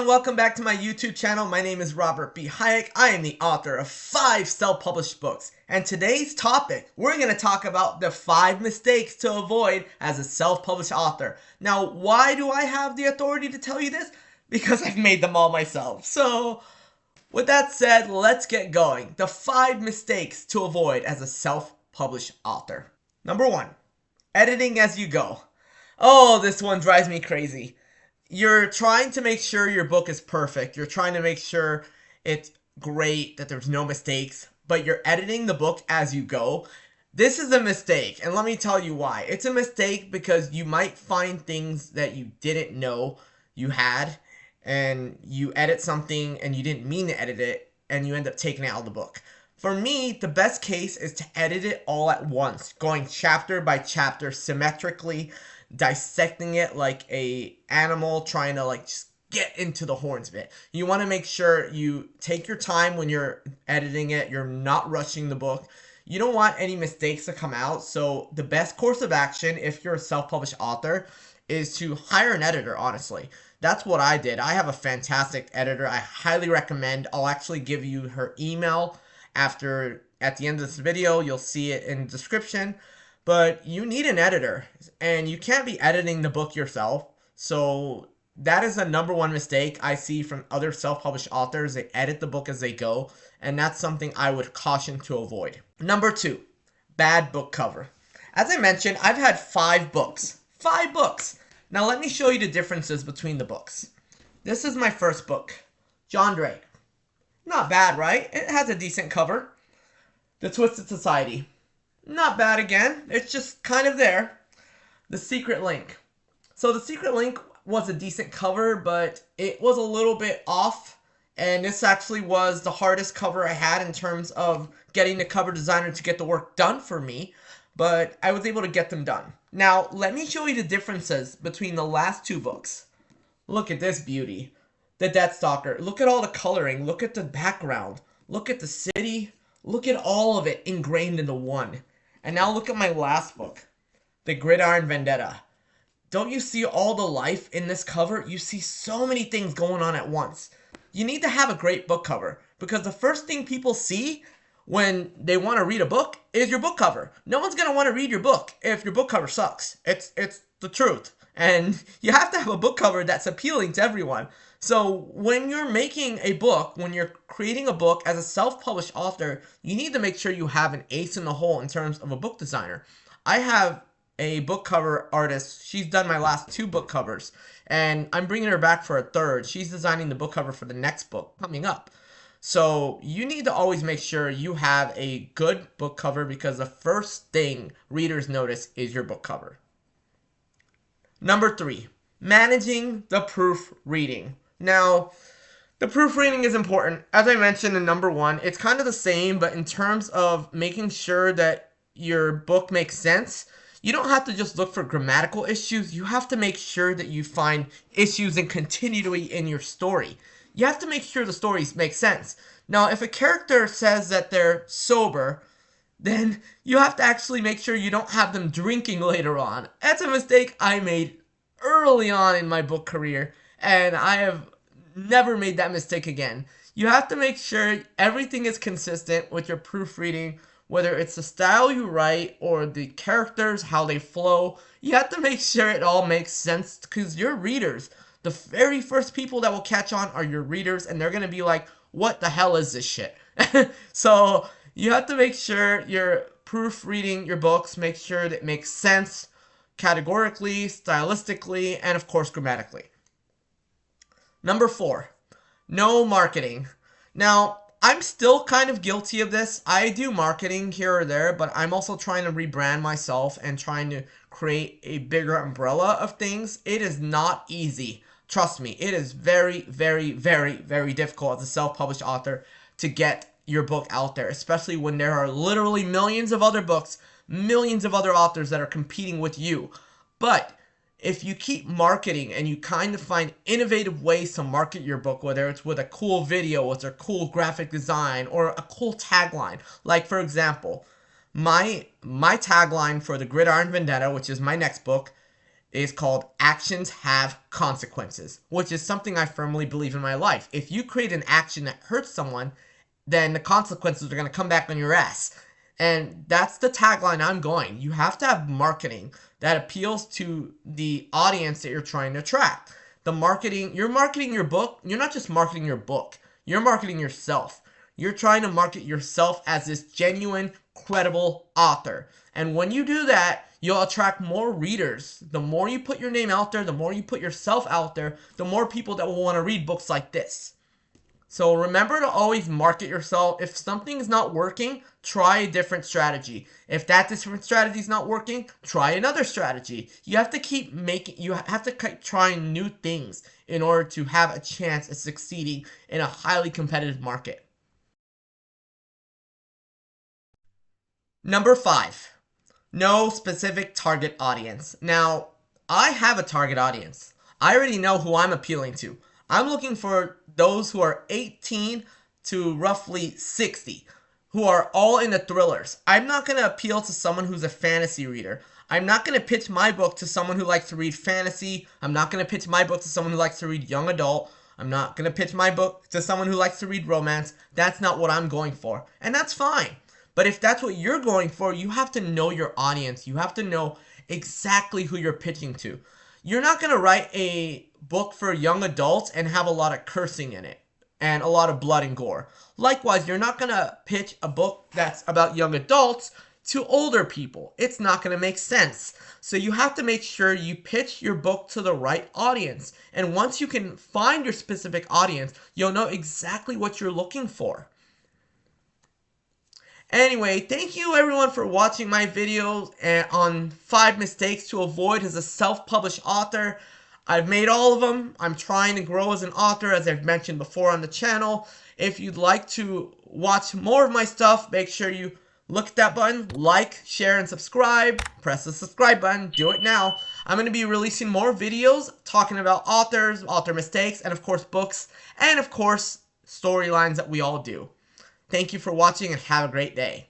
and welcome back to my YouTube channel. My name is Robert B. Hayek. I am the author of 5 self-published books. And today's topic, we're going to talk about the 5 mistakes to avoid as a self-published author. Now, why do I have the authority to tell you this? Because I've made them all myself. So, with that said, let's get going. The 5 mistakes to avoid as a self-published author. Number 1, editing as you go. Oh, this one drives me crazy. You're trying to make sure your book is perfect. You're trying to make sure it's great, that there's no mistakes, but you're editing the book as you go. This is a mistake, and let me tell you why. It's a mistake because you might find things that you didn't know you had, and you edit something and you didn't mean to edit it, and you end up taking it out of the book. For me, the best case is to edit it all at once, going chapter by chapter symmetrically, dissecting it like a animal trying to just get into the horns of it. You want to make sure you take your time when you're editing it. You're not rushing the book. You don't want any mistakes to come out. So the best course of action if you're a self-published author is to hire an editor, honestly. That's what I did. I have a fantastic editor. I highly recommend. I'll actually give you her email at the end of this video. You'll see it in the description. But you need an editor, and you can't be editing the book yourself. So that is the number 1 mistake I see from other self-published authors. They edit the book as they go, and that's something I would caution to avoid. Number 2, bad book cover. As I mentioned, I've had 5 books. 5 books! Now let me show you the differences between the books. This is my first book, John Drake. Not bad, right? It has a decent cover. The Twisted Society. Not bad again. It's just kind of there. The Secret Link. So The Secret Link was a decent cover, but it was a little bit off. And this actually was the hardest cover I had in terms of getting the cover designer to get the work done for me. But I was able to get them done. Now, let me show you the differences between the last 2 books. Look at this beauty. The Deathstalker. Look at all the coloring. Look at the background. Look at the city. Look at all of it ingrained into one. And now look at my last book, The Gridiron Vendetta. Don't you see all the life in this cover? You see so many things going on at once. You need to have a great book cover, because the first thing people see when they want to read a book is your book cover. No one's going to want to read your book if your book cover sucks. It's the truth. And you have to have a book cover that's appealing to everyone. So when you're making a book, when you're creating a book as a self-published author, you need to make sure you have an ace in the hole in terms of a book designer. I have a book cover artist. She's done my last 2 book covers, and I'm bringing her back for a 3rd. She's designing the book cover for the next book coming up. So you need to always make sure you have a good book cover, because the first thing readers notice is your book cover. Number 3, managing the proofreading. Now, the proofreading is important. As I mentioned in number 1, it's kind of the same, but in terms of making sure that your book makes sense, you don't have to just look for grammatical issues. You have to make sure that you find issues and continuity in your story. You have to make sure the stories make sense. Now, if a character says that they're sober, then you have to actually make sure you don't have them drinking later on. That's a mistake I made early on in my book career, and I have never made that mistake again. You have to make sure everything is consistent with your proofreading, whether it's the style you write or the characters, how they flow. You have to make sure it all makes sense, because your readers, the very first people that will catch on are your readers, and they're going to be like, what the hell is this shit? So you have to make sure you're proofreading your books, make sure that it makes sense categorically, stylistically, and of course grammatically. Number 4, no marketing. Now, I'm still kind of guilty of this. I do marketing here or there, but I'm also trying to rebrand myself and trying to create a bigger umbrella of things. It is not easy. Trust me, it is very, very, very, very difficult as a self-published author to get your book out there, especially when there are literally millions of other books, millions of other authors that are competing with you. But if you keep marketing and you kind of find innovative ways to market your book, whether it's with a cool video, with a cool graphic design, or a cool tagline. Like, for example, my tagline for The Gridiron Vendetta, which is my next book, is called Actions Have Consequences, which is something I firmly believe in my life. If you create an action that hurts someone, then the consequences are going to come back on your ass. And that's the tagline I'm going. You have to have marketing that appeals to the audience that you're trying to attract. You're marketing your book. You're not just marketing your book. You're marketing yourself. You're trying to market yourself as this genuine, credible author. And when you do that, you'll attract more readers. The more you put your name out there, the more you put yourself out there, the more people that will want to read books like this. So remember to always market yourself. If something's not working, try a different strategy. If that different strategy is not working, try another strategy. You have to keep trying new things in order to have a chance at succeeding in a highly competitive market. Number 5, no specific target audience. Now, I have a target audience. I already know who I'm appealing to. I'm looking for those who are 18 to roughly 60, who are all into thrillers. I'm not going to appeal to someone who's a fantasy reader. I'm not going to pitch my book to someone who likes to read fantasy. I'm not going to pitch my book to someone who likes to read young adult. I'm not going to pitch my book to someone who likes to read romance. That's not what I'm going for. And that's fine. But if that's what you're going for, you have to know your audience. You have to know exactly who you're pitching to. You're not going to write a book for young adults and have a lot of cursing in it and a lot of blood and gore. Likewise, you're not going to pitch a book that's about young adults to older people. It's not going to make sense. So you have to make sure you pitch your book to the right audience. And once you can find your specific audience, you'll know exactly what you're looking for. Anyway, thank you everyone for watching my videos on 5 mistakes to avoid as a self-published author. I've made all of them. I'm trying to grow as an author, as I've mentioned before on the channel. If you'd like to watch more of my stuff, make sure you look at that button, like, share, and subscribe. Press the subscribe button. Do it now. I'm going to be releasing more videos talking about authors, author mistakes, and of course books, and of course storylines that we all do. Thank you for watching and have a great day.